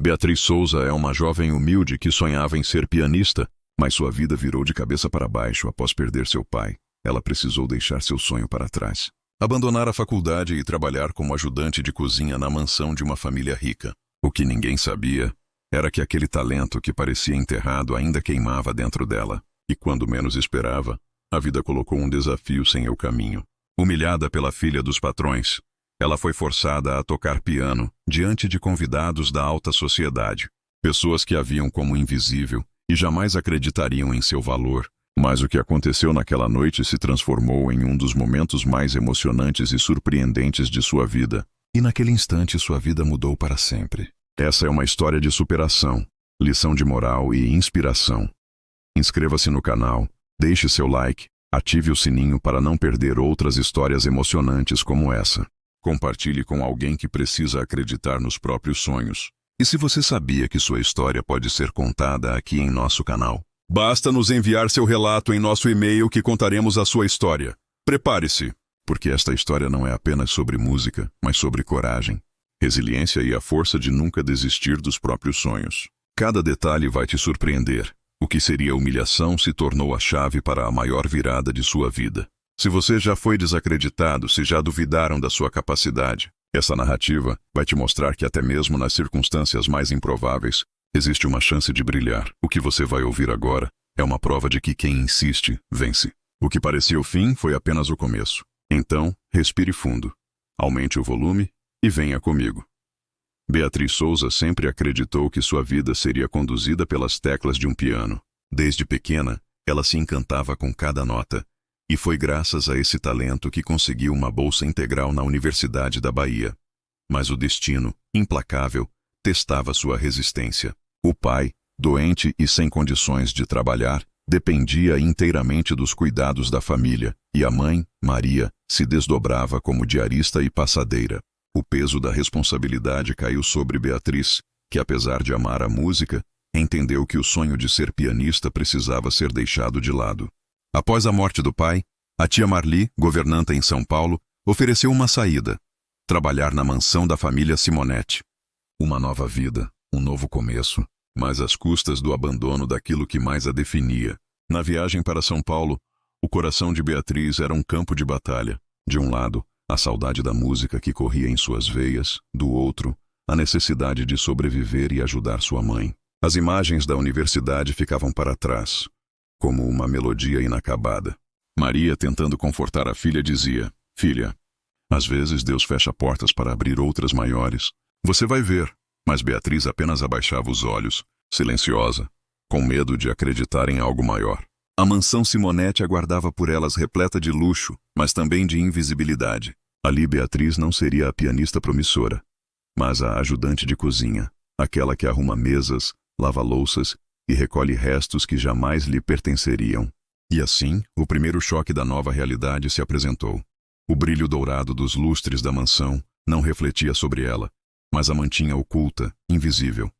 Beatriz Souza é uma jovem humilde que sonhava em ser pianista, mas sua vida virou de cabeça para baixo após perder seu pai. Ela precisou deixar seu sonho para trás, abandonar a faculdade e trabalhar como ajudante de cozinha na mansão de uma família rica. O que ninguém sabia era que aquele talento que parecia enterrado ainda queimava dentro dela. E quando menos esperava, a vida colocou um desafio sem o caminho. Humilhada pela filha dos patrões, ela foi forçada a tocar piano diante de convidados da alta sociedade, pessoas que a viam como invisível e jamais acreditariam em seu valor. Mas o que aconteceu naquela noite se transformou em um dos momentos mais emocionantes e surpreendentes de sua vida. E naquele instante sua vida mudou para sempre. Essa é uma história de superação, lição de moral e inspiração. Inscreva-se no canal, deixe seu like, ative o sininho para não perder outras histórias emocionantes como essa. Compartilhe com alguém que precisa acreditar nos próprios sonhos. E se você sabia que sua história pode ser contada aqui em nosso canal, basta nos enviar seu relato em nosso e-mail que contaremos a sua história. Prepare-se, porque esta história não é apenas sobre música, mas sobre coragem, resiliência e a força de nunca desistir dos próprios sonhos. Cada detalhe vai te surpreender. O que seria humilhação se tornou a chave para a maior virada de sua vida. Se você já foi desacreditado, se já duvidaram da sua capacidade, essa narrativa vai te mostrar que até mesmo nas circunstâncias mais improváveis, existe uma chance de brilhar. O que você vai ouvir agora é uma prova de que quem insiste, vence. O que parecia o fim foi apenas o começo. Então, respire fundo, aumente o volume e venha comigo. Beatriz Souza sempre acreditou que sua vida seria conduzida pelas teclas de um piano. Desde pequena, ela se encantava com cada nota, e foi graças a esse talento que conseguiu uma bolsa integral na Universidade da Bahia. Mas o destino, implacável, testava sua resistência. O pai, doente e sem condições de trabalhar, dependia inteiramente dos cuidados da família, e a mãe, Maria, se desdobrava como diarista e passadeira. O peso da responsabilidade caiu sobre Beatriz, que apesar de amar a música, entendeu que o sonho de ser pianista precisava ser deixado de lado. Após a morte do pai, a tia Marli, governanta em São Paulo, ofereceu uma saída: trabalhar na mansão da família Simonetti. Uma nova vida, um novo começo, mas às custas do abandono daquilo que mais a definia. Na viagem para São Paulo, o coração de Beatriz era um campo de batalha. De um lado, a saudade da música que corria em suas veias, do outro, a necessidade de sobreviver e ajudar sua mãe. As imagens da universidade ficavam para trás, como uma melodia inacabada. Maria, tentando confortar a filha, dizia: "Filha, às vezes Deus fecha portas para abrir outras maiores. Você vai ver." Mas Beatriz apenas abaixava os olhos, silenciosa, com medo de acreditar em algo maior. A mansão Simonetti aguardava por elas repleta de luxo, mas também de invisibilidade. Ali Beatriz não seria a pianista promissora, mas a ajudante de cozinha, aquela que arruma mesas, lava louças e recolhe restos que jamais lhe pertenceriam. E assim, o primeiro choque da nova realidade se apresentou. O brilho dourado dos lustres da mansão não refletia sobre ela, mas a mantinha oculta, invisível.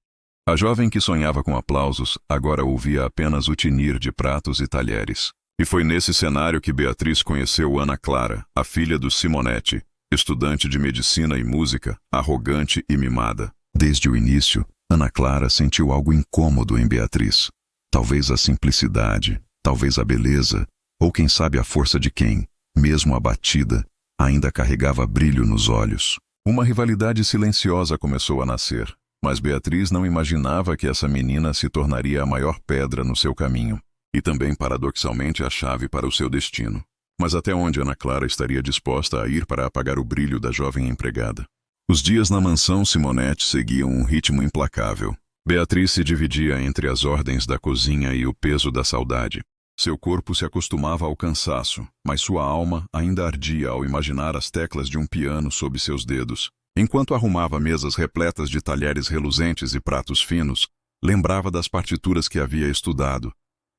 A jovem que sonhava com aplausos agora ouvia apenas o tinir de pratos e talheres. E foi nesse cenário que Beatriz conheceu Ana Clara, a filha do Simonetti, estudante de medicina e música, arrogante e mimada. Desde o início, Ana Clara sentiu algo incômodo em Beatriz. Talvez a simplicidade, talvez a beleza, ou quem sabe a força de quem, mesmo abatida, ainda carregava brilho nos olhos. Uma rivalidade silenciosa começou a nascer. Mas Beatriz não imaginava que essa menina se tornaria a maior pedra no seu caminho, e também, paradoxalmente, a chave para o seu destino. Mas até onde Ana Clara estaria disposta a ir para apagar o brilho da jovem empregada? Os dias na mansão Simonetti seguiam um ritmo implacável. Beatriz se dividia entre as ordens da cozinha e o peso da saudade. Seu corpo se acostumava ao cansaço, mas sua alma ainda ardia ao imaginar as teclas de um piano sob seus dedos. Enquanto arrumava mesas repletas de talheres reluzentes e pratos finos, lembrava das partituras que havia estudado,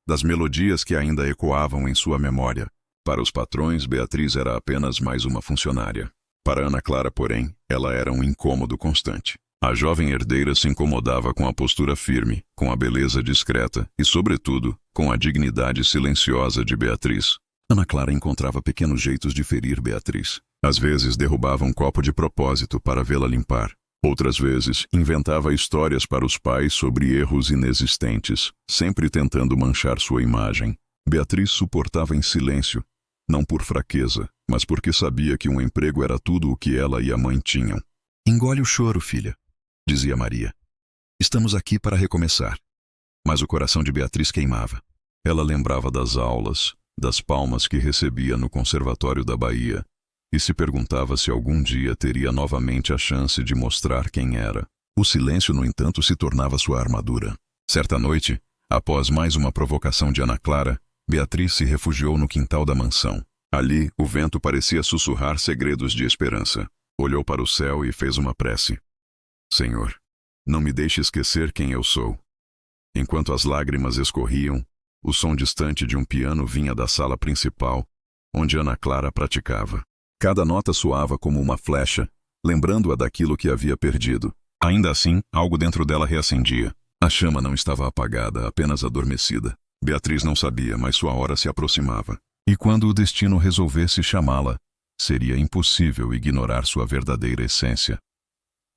das melodias que ainda ecoavam em sua memória. Para os patrões, Beatriz era apenas mais uma funcionária. Para Ana Clara, porém, ela era um incômodo constante. A jovem herdeira se incomodava com a postura firme, com a beleza discreta e, sobretudo, com a dignidade silenciosa de Beatriz. Ana Clara encontrava pequenos jeitos de ferir Beatriz. Às vezes derrubava um copo de propósito para vê-la limpar. Outras vezes, inventava histórias para os pais sobre erros inexistentes, sempre tentando manchar sua imagem. Beatriz suportava em silêncio, não por fraqueza, mas porque sabia que um emprego era tudo o que ela e a mãe tinham. "Engole o choro, filha", dizia Maria. "Estamos aqui para recomeçar." Mas o coração de Beatriz queimava. Ela lembrava das aulas, das palmas que recebia no Conservatório da Bahia, e se perguntava se algum dia teria novamente a chance de mostrar quem era. O silêncio, no entanto, se tornava sua armadura. Certa noite, após mais uma provocação de Ana Clara, Beatriz se refugiou no quintal da mansão. Ali, o vento parecia sussurrar segredos de esperança. Olhou para o céu e fez uma prece. "Senhor, não me deixe esquecer quem eu sou." Enquanto as lágrimas escorriam, o som distante de um piano vinha da sala principal, onde Ana Clara praticava. Cada nota soava como uma flecha, lembrando-a daquilo que havia perdido. Ainda assim, algo dentro dela reacendia. A chama não estava apagada, apenas adormecida. Beatriz não sabia, mas sua hora se aproximava. E quando o destino resolvesse chamá-la, seria impossível ignorar sua verdadeira essência.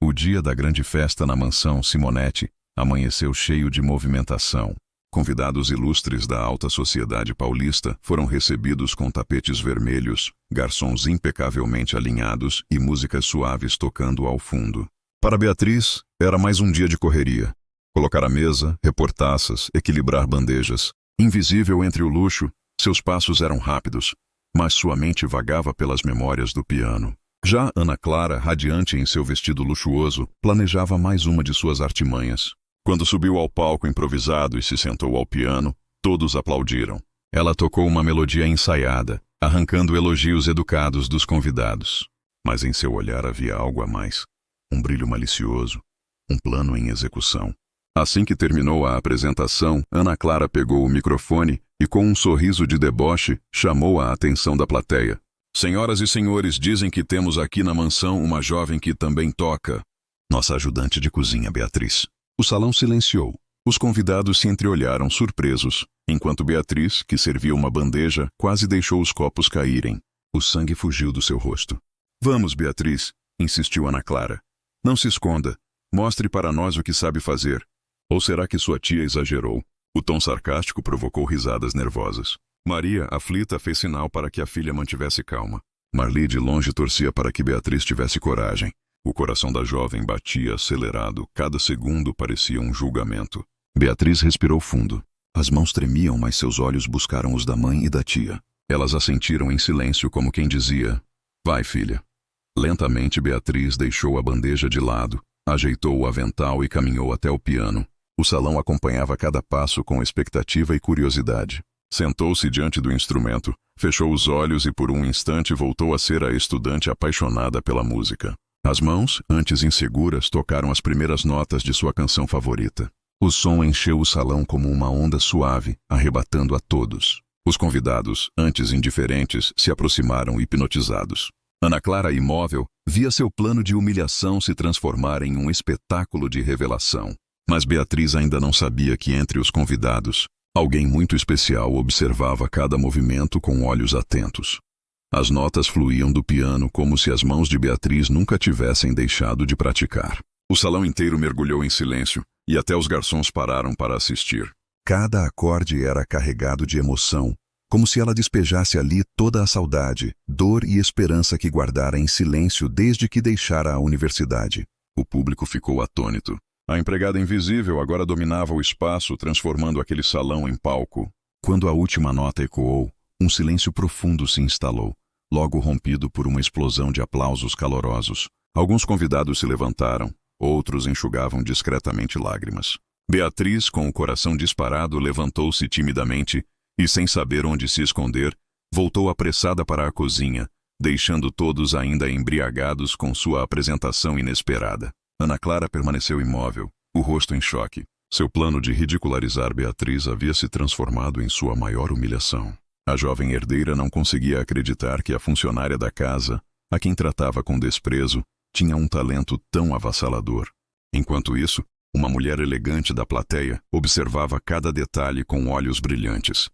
O dia da grande festa na mansão Simonetti amanheceu cheio de movimentação. Convidados ilustres da alta sociedade paulista foram recebidos com tapetes vermelhos, garçons impecavelmente alinhados e músicas suaves tocando ao fundo. Para Beatriz, era mais um dia de correria. Colocar a mesa, repor taças, equilibrar bandejas. Invisível entre o luxo, seus passos eram rápidos, mas sua mente vagava pelas memórias do piano. Já Ana Clara, radiante em seu vestido luxuoso, planejava mais uma de suas artimanhas. Quando subiu ao palco improvisado e se sentou ao piano, todos aplaudiram. Ela tocou uma melodia ensaiada, arrancando elogios educados dos convidados. Mas em seu olhar havia algo a mais. Um brilho malicioso, um plano em execução. Assim que terminou a apresentação, Ana Clara pegou o microfone e, com um sorriso de deboche, chamou a atenção da plateia. "Senhoras e senhores, dizem que temos aqui na mansão uma jovem que também toca." "Nossa ajudante de cozinha, Beatriz." O salão silenciou. Os convidados se entreolharam surpresos, enquanto Beatriz, que servia uma bandeja, quase deixou os copos caírem. O sangue fugiu do seu rosto. "Vamos, Beatriz", insistiu Ana Clara. "Não se esconda. Mostre para nós o que sabe fazer." Ou será que sua tia exagerou? O tom sarcástico provocou risadas nervosas. Maria, aflita, fez sinal para que a filha mantivesse calma. Marli de longe torcia para que Beatriz tivesse coragem. O coração da jovem batia acelerado, cada segundo parecia um julgamento. Beatriz respirou fundo. As mãos tremiam, mas seus olhos buscaram os da mãe e da tia. Elas assentiram em silêncio, como quem dizia: "Vai, filha." Lentamente, Beatriz deixou a bandeja de lado, ajeitou o avental e caminhou até o piano. O salão acompanhava cada passo com expectativa e curiosidade. Sentou-se diante do instrumento, fechou os olhos e por um instante voltou a ser a estudante apaixonada pela música. As mãos, antes inseguras, tocaram as primeiras notas de sua canção favorita. O som encheu o salão como uma onda suave, arrebatando a todos. Os convidados, antes indiferentes, se aproximaram hipnotizados. Ana Clara, imóvel, via seu plano de humilhação se transformar em um espetáculo de revelação. Mas Beatriz ainda não sabia que entre os convidados, alguém muito especial observava cada movimento com olhos atentos. As notas fluíam do piano como se as mãos de Beatriz nunca tivessem deixado de praticar. O salão inteiro mergulhou em silêncio, e até os garçons pararam para assistir. Cada acorde era carregado de emoção, como se ela despejasse ali toda a saudade, dor e esperança que guardara em silêncio desde que deixara a universidade. O público ficou atônito. A empregada invisível agora dominava o espaço, transformando aquele salão em palco. Quando a última nota ecoou, um silêncio profundo se instalou, logo rompido por uma explosão de aplausos calorosos. Alguns convidados se levantaram, outros enxugavam discretamente lágrimas. Beatriz, com o coração disparado, levantou-se timidamente e, sem saber onde se esconder, voltou apressada para a cozinha, deixando todos ainda embriagados com sua apresentação inesperada. Ana Clara permaneceu imóvel, o rosto em choque. Seu plano de ridicularizar Beatriz havia se transformado em sua maior humilhação. A jovem herdeira não conseguia acreditar que a funcionária da casa, a quem tratava com desprezo, tinha um talento tão avassalador. Enquanto isso, uma mulher elegante da plateia observava cada detalhe com olhos brilhantes.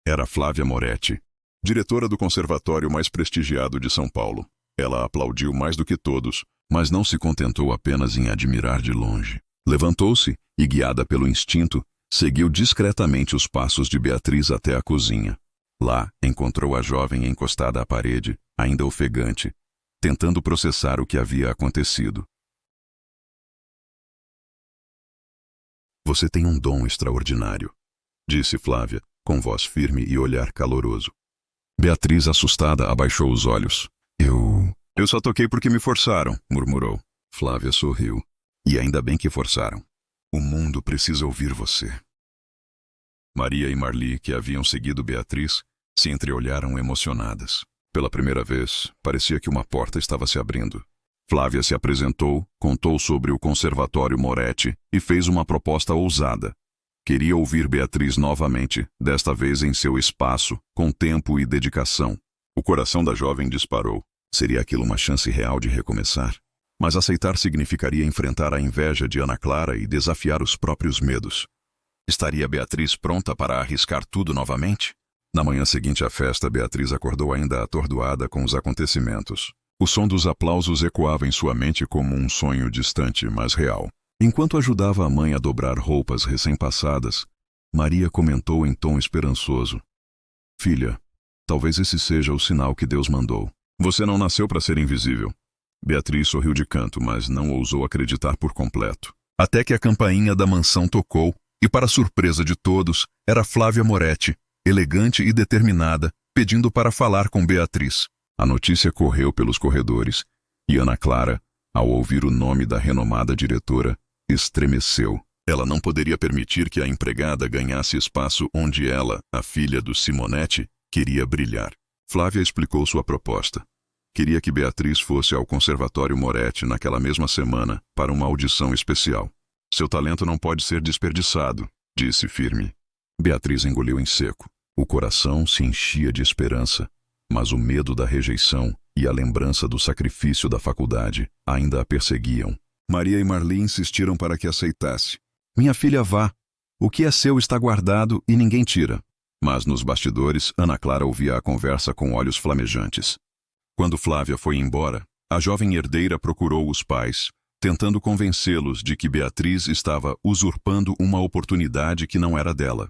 Era Flávia Moretti, diretora do conservatório mais prestigiado de São Paulo. Ela aplaudiu mais do que todos, mas não se contentou apenas em admirar de longe. Levantou-se e, guiada pelo instinto, seguiu discretamente os passos de Beatriz até a cozinha. Lá, encontrou a jovem encostada à parede, ainda ofegante, tentando processar o que havia acontecido. "Você tem um dom extraordinário", disse Flávia, com voz firme e olhar caloroso. Beatriz, assustada, abaixou os olhos. Eu só toquei porque me forçaram", murmurou. Flávia sorriu. "E ainda bem que forçaram. O mundo precisa ouvir você." Maria e Marli, que haviam seguido Beatriz, se entreolharam emocionadas. Pela primeira vez, parecia que uma porta estava se abrindo. Flávia se apresentou, contou sobre o Conservatório Moretti e fez uma proposta ousada. Queria ouvir Beatriz novamente, desta vez em seu espaço, com tempo e dedicação. O coração da jovem disparou. Seria aquilo uma chance real de recomeçar? Mas aceitar significaria enfrentar a inveja de Ana Clara e desafiar os próprios medos. Estaria Beatriz pronta para arriscar tudo novamente? Na manhã seguinte à festa, Beatriz acordou ainda atordoada com os acontecimentos. O som dos aplausos ecoava em sua mente como um sonho distante, mas real. Enquanto ajudava a mãe a dobrar roupas recém-passadas, Maria comentou em tom esperançoso: "Filha, talvez esse seja o sinal que Deus mandou. Você não nasceu para ser invisível." Beatriz sorriu de canto, mas não ousou acreditar por completo. Até que a campainha da mansão tocou, e para surpresa de todos, era Flávia Moretti, elegante e determinada, pedindo para falar com Beatriz. A notícia correu pelos corredores, e Ana Clara, ao ouvir o nome da renomada diretora, estremeceu. Ela não poderia permitir que a empregada ganhasse espaço onde ela, a filha do Simonetti, queria brilhar. Flávia explicou sua proposta. Queria que Beatriz fosse ao Conservatório Moretti naquela mesma semana para uma audição especial. "Seu talento não pode ser desperdiçado", disse firme. Beatriz engoliu em seco. O coração se enchia de esperança, mas o medo da rejeição e a lembrança do sacrifício da faculdade ainda a perseguiam. Maria e Marli insistiram para que aceitasse. "Minha filha, vá. O que é seu está guardado e ninguém tira." Mas nos bastidores, Ana Clara ouvia a conversa com olhos flamejantes. Quando Flávia foi embora, a jovem herdeira procurou os pais, tentando convencê-los de que Beatriz estava usurpando uma oportunidade que não era dela.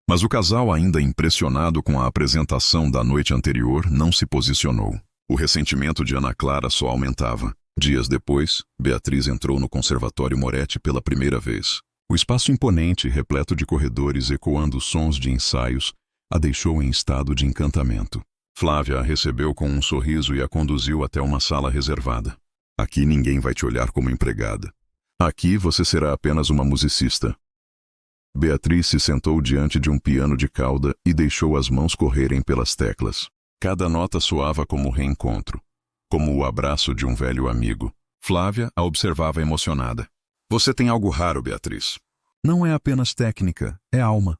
Mas o casal, ainda impressionado com a apresentação da noite anterior, não se posicionou. O ressentimento de Ana Clara só aumentava. Dias depois, Beatriz entrou no Conservatório Moretti pela primeira vez. O espaço imponente, repleto de corredores ecoando sons de ensaios, a deixou em estado de encantamento. Flávia a recebeu com um sorriso e a conduziu até uma sala reservada. "Aqui ninguém vai te olhar como empregada. Aqui você será apenas uma musicista." Beatriz se sentou diante de um piano de cauda e deixou as mãos correrem pelas teclas. Cada nota soava como reencontro, como o abraço de um velho amigo. Flávia a observava emocionada. "Você tem algo raro, Beatriz." "Não é apenas técnica, é alma."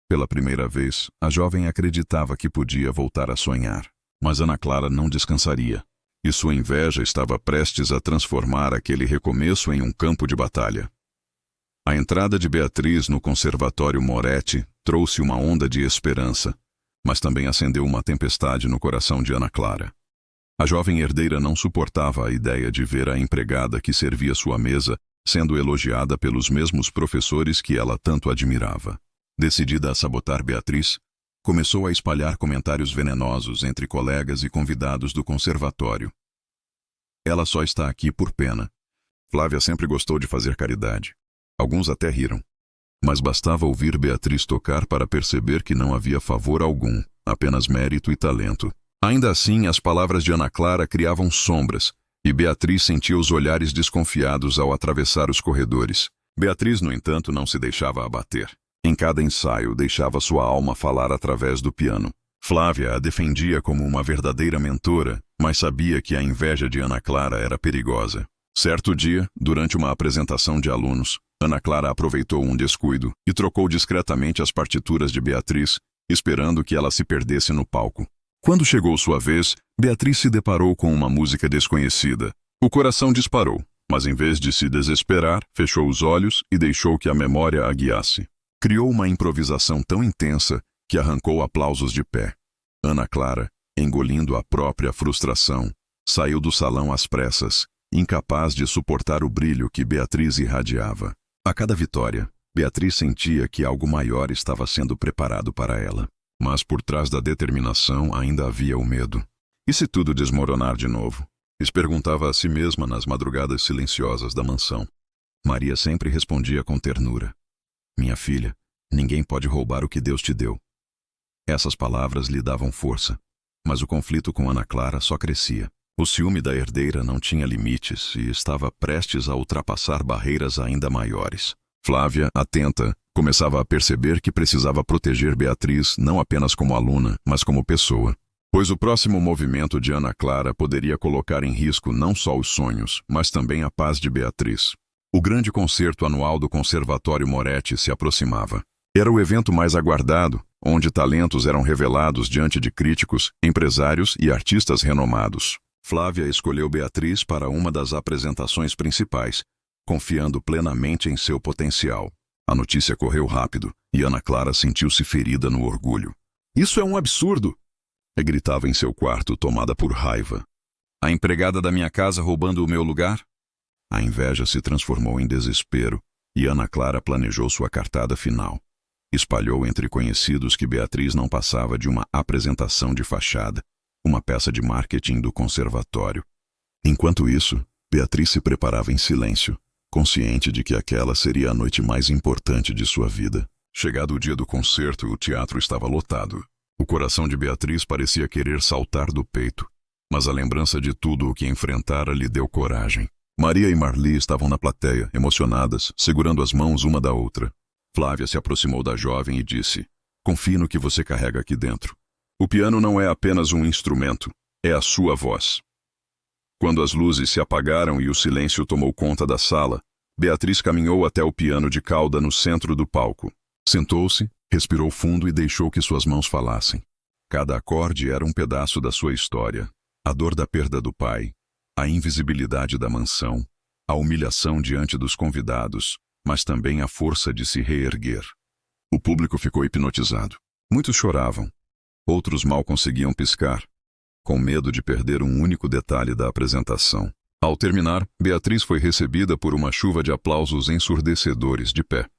Pela primeira vez, a jovem acreditava que podia voltar a sonhar. Mas Ana Clara não descansaria, e sua inveja estava prestes a transformar aquele recomeço em um campo de batalha. A entrada de Beatriz no Conservatório Moretti trouxe uma onda de esperança, mas também acendeu uma tempestade no coração de Ana Clara. A jovem herdeira não suportava a ideia de ver a empregada que servia sua mesa sendo elogiada pelos mesmos professores que ela tanto admirava. Decidida a sabotar Beatriz, começou a espalhar comentários venenosos entre colegas e convidados do conservatório. "Ela só está aqui por pena." Flávia sempre gostou de fazer caridade. Alguns até riram. Mas bastava ouvir Beatriz tocar para perceber que não havia favor algum, apenas mérito e talento. Ainda assim, as palavras de Ana Clara criavam sombras, e Beatriz sentia os olhares desconfiados ao atravessar os corredores. Beatriz, no entanto, não se deixava abater. Em cada ensaio, deixava sua alma falar através do piano. Flávia a defendia como uma verdadeira mentora, mas sabia que a inveja de Ana Clara era perigosa. Certo dia, durante uma apresentação de alunos, Ana Clara aproveitou um descuido e trocou discretamente as partituras de Beatriz, esperando que ela se perdesse no palco. Quando chegou sua vez, Beatriz se deparou com uma música desconhecida. O coração disparou, mas em vez de se desesperar, fechou os olhos e deixou que a memória a guiasse. Criou uma improvisação tão intensa que arrancou aplausos de pé. Ana Clara, engolindo a própria frustração, saiu do salão às pressas incapaz de suportar o brilho que Beatriz irradiava. A cada vitória, Beatriz sentia que algo maior estava sendo preparado para ela. Mas por trás da determinação ainda havia o medo. E se tudo desmoronar de novo? Perguntava a si mesma nas madrugadas silenciosas da mansão. Maria sempre respondia com ternura: "Minha filha, ninguém pode roubar o que Deus te deu." Essas palavras lhe davam força, mas o conflito com Ana Clara só crescia. O ciúme da herdeira não tinha limites e estava prestes a ultrapassar barreiras ainda maiores. Flávia, atenta, começava a perceber que precisava proteger Beatriz não apenas como aluna, mas como pessoa. Pois o próximo movimento de Ana Clara poderia colocar em risco não só os sonhos, mas também a paz de Beatriz. O grande concerto anual do Conservatório Moretti se aproximava. Era o evento mais aguardado, onde talentos eram revelados diante de críticos, empresários e artistas renomados. Flávia escolheu Beatriz para uma das apresentações principais, confiando plenamente em seu potencial. A notícia correu rápido e Ana Clara sentiu-se ferida no orgulho. "Isso é um absurdo!" gritava em seu quarto, tomada por raiva. "A empregada da minha casa roubando o meu lugar?" A inveja se transformou em desespero e Ana Clara planejou sua cartada final. Espalhou entre conhecidos que Beatriz não passava de uma apresentação de fachada, uma peça de marketing do conservatório. Enquanto isso, Beatriz se preparava em silêncio, consciente de que aquela seria a noite mais importante de sua vida. Chegado o dia do concerto, o teatro estava lotado. O coração de Beatriz parecia querer saltar do peito, mas a lembrança de tudo o que enfrentara lhe deu coragem. Maria e Marli estavam na plateia, emocionadas, segurando as mãos uma da outra. Flávia se aproximou da jovem e disse: "Confie no que você carrega aqui dentro. O piano não é apenas um instrumento, é a sua voz." Quando as luzes se apagaram e o silêncio tomou conta da sala, Beatriz caminhou até o piano de cauda no centro do palco. Sentou-se, respirou fundo e deixou que suas mãos falassem. Cada acorde era um pedaço da sua história. A dor da perda do pai, a invisibilidade da mansão, a humilhação diante dos convidados, mas também a força de se reerguer. O público ficou hipnotizado. Muitos choravam. Outros mal conseguiam piscar, com medo de perder um único detalhe da apresentação. Ao terminar, Beatriz foi recebida por uma chuva de aplausos ensurdecedores de pé.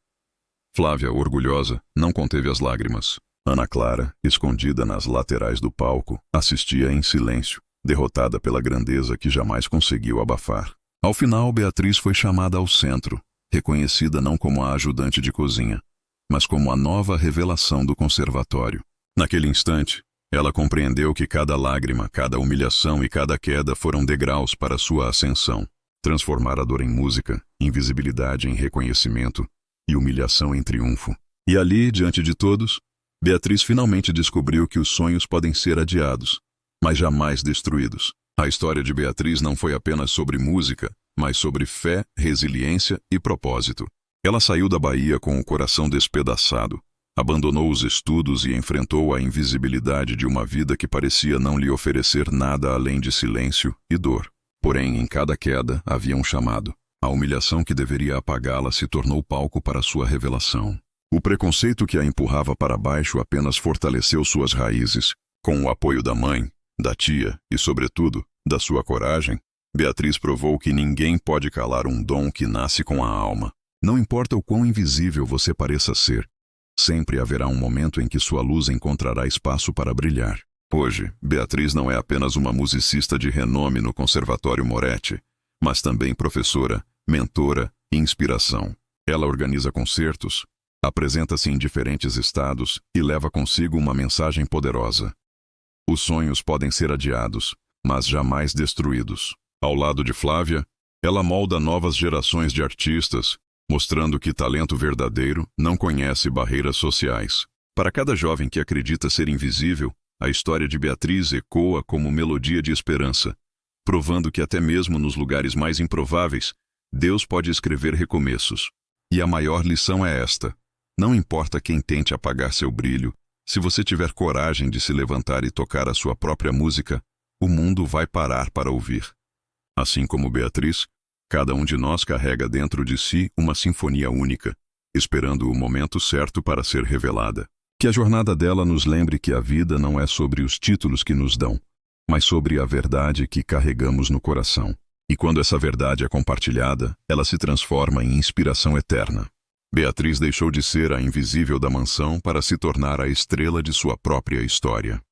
Flávia, orgulhosa, não conteve as lágrimas. Ana Clara, escondida nas laterais do palco, assistia em silêncio, derrotada pela grandeza que jamais conseguiu abafar. Ao final, Beatriz foi chamada ao centro, reconhecida não como a ajudante de cozinha, mas como a nova revelação do conservatório. Naquele instante, ela compreendeu que cada lágrima, cada humilhação e cada queda foram degraus para sua ascensão. Transformar a dor em música, invisibilidade em reconhecimento e humilhação em triunfo. E ali, diante de todos, Beatriz finalmente descobriu que os sonhos podem ser adiados, mas jamais destruídos. A história de Beatriz não foi apenas sobre música, mas sobre fé, resiliência e propósito. Ela saiu da Bahia com o coração despedaçado, abandonou os estudos e enfrentou a invisibilidade de uma vida que parecia não lhe oferecer nada além de silêncio e dor. Porém, em cada queda havia um chamado. A humilhação que deveria apagá-la se tornou palco para sua revelação. O preconceito que a empurrava para baixo apenas fortaleceu suas raízes. Com o apoio da mãe, da tia e, sobretudo, da sua coragem, Beatriz provou que ninguém pode calar um dom que nasce com a alma. Não importa o quão invisível você pareça ser, sempre haverá um momento em que sua luz encontrará espaço para brilhar. Hoje, Beatriz não é apenas uma musicista de renome no Conservatório Moretti, mas também professora, mentora e inspiração. Ela organiza concertos, apresenta-se em diferentes estados e leva consigo uma mensagem poderosa. Os sonhos podem ser adiados, mas jamais destruídos. Ao lado de Flávia, ela molda novas gerações de artistas, mostrando que talento verdadeiro não conhece barreiras sociais. Para cada jovem que acredita ser invisível, a história de Beatriz ecoa como melodia de esperança, provando que até mesmo nos lugares mais improváveis, Deus pode escrever recomeços. E a maior lição é esta: não importa quem tente apagar seu brilho, se você tiver coragem de se levantar e tocar a sua própria música, o mundo vai parar para ouvir. Assim como Beatriz, cada um de nós carrega dentro de si uma sinfonia única, esperando o momento certo para ser revelada. Que a jornada dela nos lembre que a vida não é sobre os títulos que nos dão, mas sobre a verdade que carregamos no coração. E quando essa verdade é compartilhada, ela se transforma em inspiração eterna. Beatriz deixou de ser a invisível da mansão para se tornar a estrela de sua própria história.